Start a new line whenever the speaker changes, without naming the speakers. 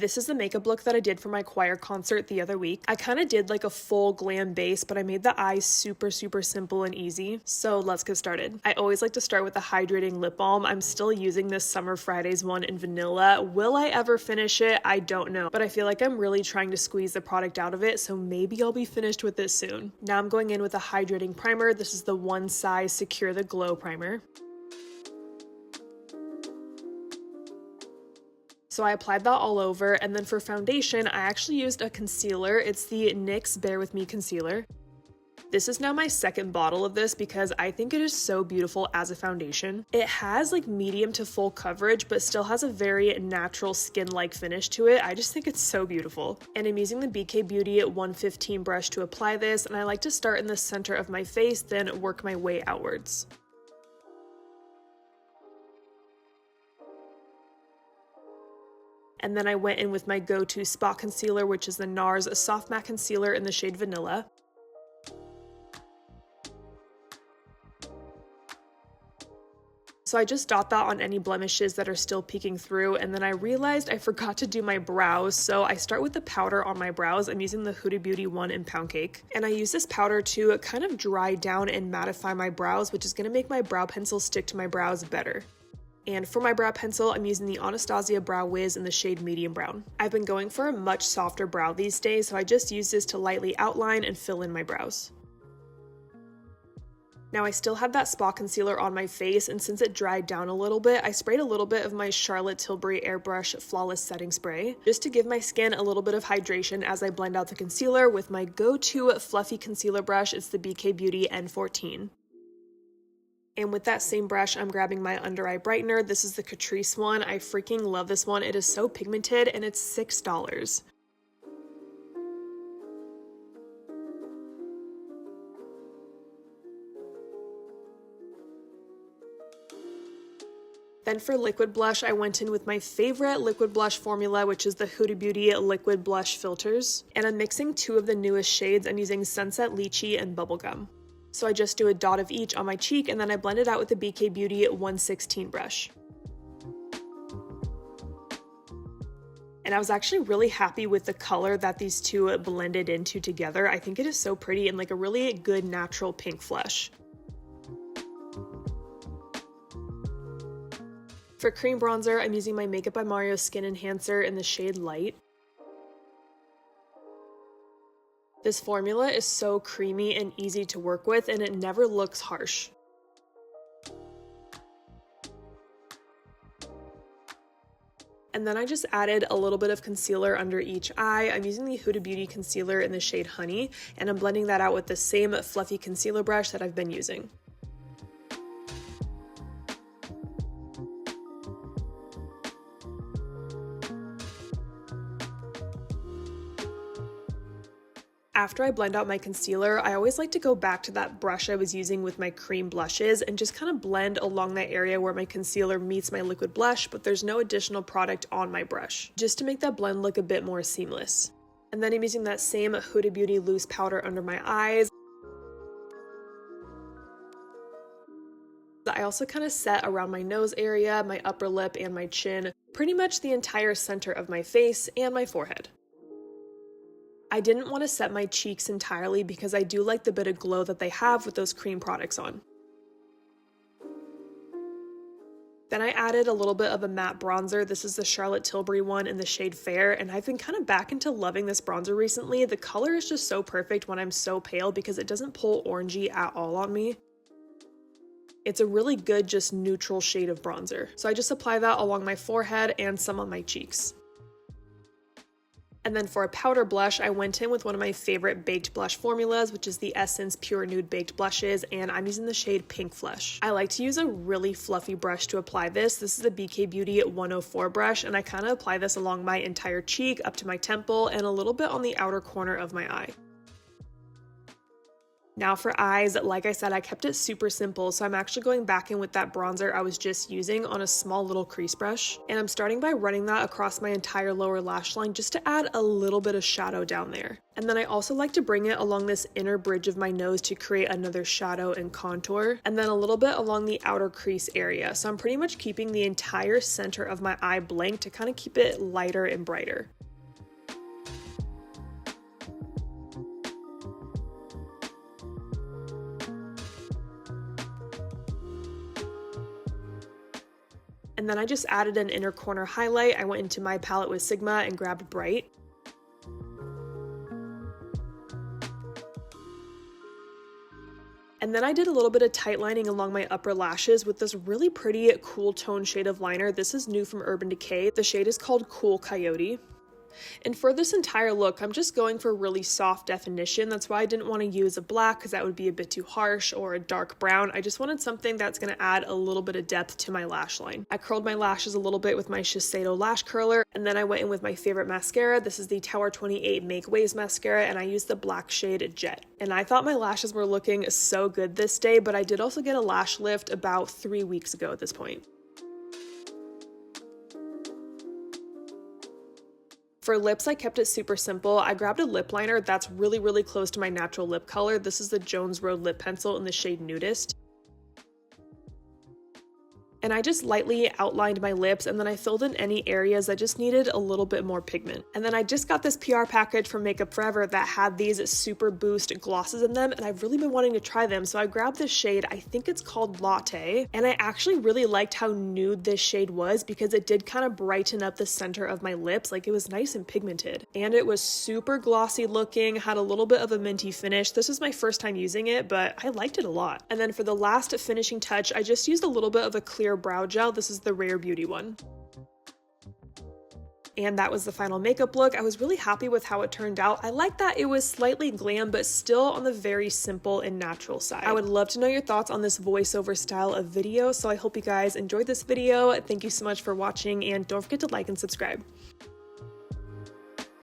This is the makeup look that I did for my choir concert the other week. I kind of did like a full glam base, but I made the eyes super simple and easy. So let's get started. I always like to start with the hydrating lip balm. I'm still using this Summer Fridays one in vanilla. Will I ever finish it? I don't know, but I feel like I'm really trying to squeeze the product out of it, so maybe I'll be finished with this soon. Now I'm going in with a hydrating primer. This is the One Size Secure the Glow primer. So I applied that all over, and then for foundation, I actually used a concealer. It's the NYX Bare With Me concealer. This is now my second bottle of this because I think it is so beautiful as a foundation. It has like medium to full coverage, but still has a very natural skin-like finish to it. I just think it's so beautiful. And I'm using the BK Beauty 115 brush to apply this, and I like to start in the center of my face, then work my way outwards. And then I went in with my go-to spot concealer, which is the NARS Soft Matte Concealer in the shade Vanilla. So I just dot that on any blemishes that are still peeking through, and then I realized I forgot to do my brows, so I start with the powder on my brows. I'm using the Huda Beauty one in Poundcake, and I use this powder to kind of dry down and mattify my brows, which is going to make my brow pencil stick to my brows better. And for my brow pencil, I'm using the Anastasia Brow Wiz in the shade Medium Brown. I've been going for a much softer brow these days, so I just use this to lightly outline and fill in my brows. Now I still had that spot concealer on my face, and since it dried down a little bit, I sprayed a little bit of my Charlotte Tilbury Airbrush Flawless Setting Spray, just to give my skin a little bit of hydration as I blend out the concealer with my go-to fluffy concealer brush. It's the BK Beauty N14. And with that same brush, I'm grabbing my under eye brightener. This is the Catrice one. I freaking love this one. It is so pigmented, and it's $6. Then for liquid blush, I went in with my favorite liquid blush formula, which is the Huda Beauty Liquid Blush Filters. And I'm mixing two of the newest shades. I'm using Sunset Lychee and Bubblegum. So I just do a dot of each on my cheek, and then I blend it out with the BK Beauty 116 brush. And I was actually really happy with the color that these two blended into together. I think it is so pretty and like a really good natural pink flush. For cream bronzer, I'm using my Makeup by Mario Skin Enhancer in the shade Light. This formula is so creamy and easy to work with, and it never looks harsh. And then I just added a little bit of concealer under each eye. I'm using the Huda Beauty concealer in the shade Honey, and I'm blending that out with the same fluffy concealer brush that I've been using. After I blend out my concealer, I always like to go back to that brush I was using with my cream blushes and just kind of blend along that area where my concealer meets my liquid blush, but there's no additional product on my brush, just to make that blend look a bit more seamless. And then I'm using that same Huda Beauty loose powder under my eyes. I also kind of set around my nose area, my upper lip, and my chin, pretty much the entire center of my face and my forehead. I didn't want to set my cheeks entirely because I do like the bit of glow that they have with those cream products on. Then I added a little bit of a matte bronzer. This is the Charlotte Tilbury one in the shade Fair, and I've been kind of back into loving this bronzer recently. The color is just so perfect when I'm so pale because it doesn't pull orangey at all on me. It's a really good, just neutral shade of bronzer. So I just apply that along my forehead and some on my cheeks. And then for a powder blush, I went in with one of my favorite baked blush formulas, which is the Essence Pure Nude Baked Blushes, and I'm using the shade Pink Flush. I like to use a really fluffy brush to apply this. This is the BK Beauty 104 brush, and I kind of apply this along my entire cheek, up to my temple, and a little bit on the outer corner of my eye. Now for eyes, like I said, I kept it super simple, so I'm actually going back in with that bronzer I was just using on a small little crease brush, and I'm starting by running that across my entire lower lash line just to add a little bit of shadow down there. And then I also like to bring it along this inner bridge of my nose to create another shadow and contour, and then a little bit along the outer crease area. So I'm pretty much keeping the entire center of my eye blank to kind of keep it lighter and brighter. And then I just added an inner corner highlight. I went into my palette with Sigma and grabbed Bright. And then I did a little bit of tight lining along my upper lashes with this really pretty cool tone shade of liner. This is new from Urban Decay. The shade is called Cool Coyote. And for this entire look, I'm just going for really soft definition. That's why I didn't want to use a black because that would be a bit too harsh, or a dark brown. I just wanted something that's going to add a little bit of depth to my lash line. I curled my lashes a little bit with my Shiseido lash curler, and then I went in with my favorite mascara. This is the Tower 28 Make Waves mascara, and I used the black shade Jet. And I thought my lashes were looking so good this day, but I did also get a lash lift about 3 weeks ago at this point. For lips, I kept it super simple. I grabbed a lip liner that's really close to my natural lip color. This is the Jones Road lip pencil in the shade Nudist. And I just lightly outlined my lips, and then I filled in any areas that just needed a little bit more pigment. And then I just got this PR package from Makeup Forever that had these super boost glosses in them, and I've really been wanting to try them. So I grabbed this shade, I think it's called Latte, and I actually really liked how nude this shade was because it did kind of brighten up the center of my lips. Like, it was nice and pigmented. And it was super glossy looking, had a little bit of a minty finish. This was my first time using it, but I liked it a lot. And then for the last finishing touch, I just used a little bit of a clear brow gel. This is the Rare Beauty one. And that was the final makeup look. I was really happy with how it turned out. I like that it was slightly glam, but still on the very simple and natural side. I would love to know your thoughts on this voiceover style of video, so I hope you guys enjoyed this video. Thank you so much for watching, and don't forget to like and subscribe.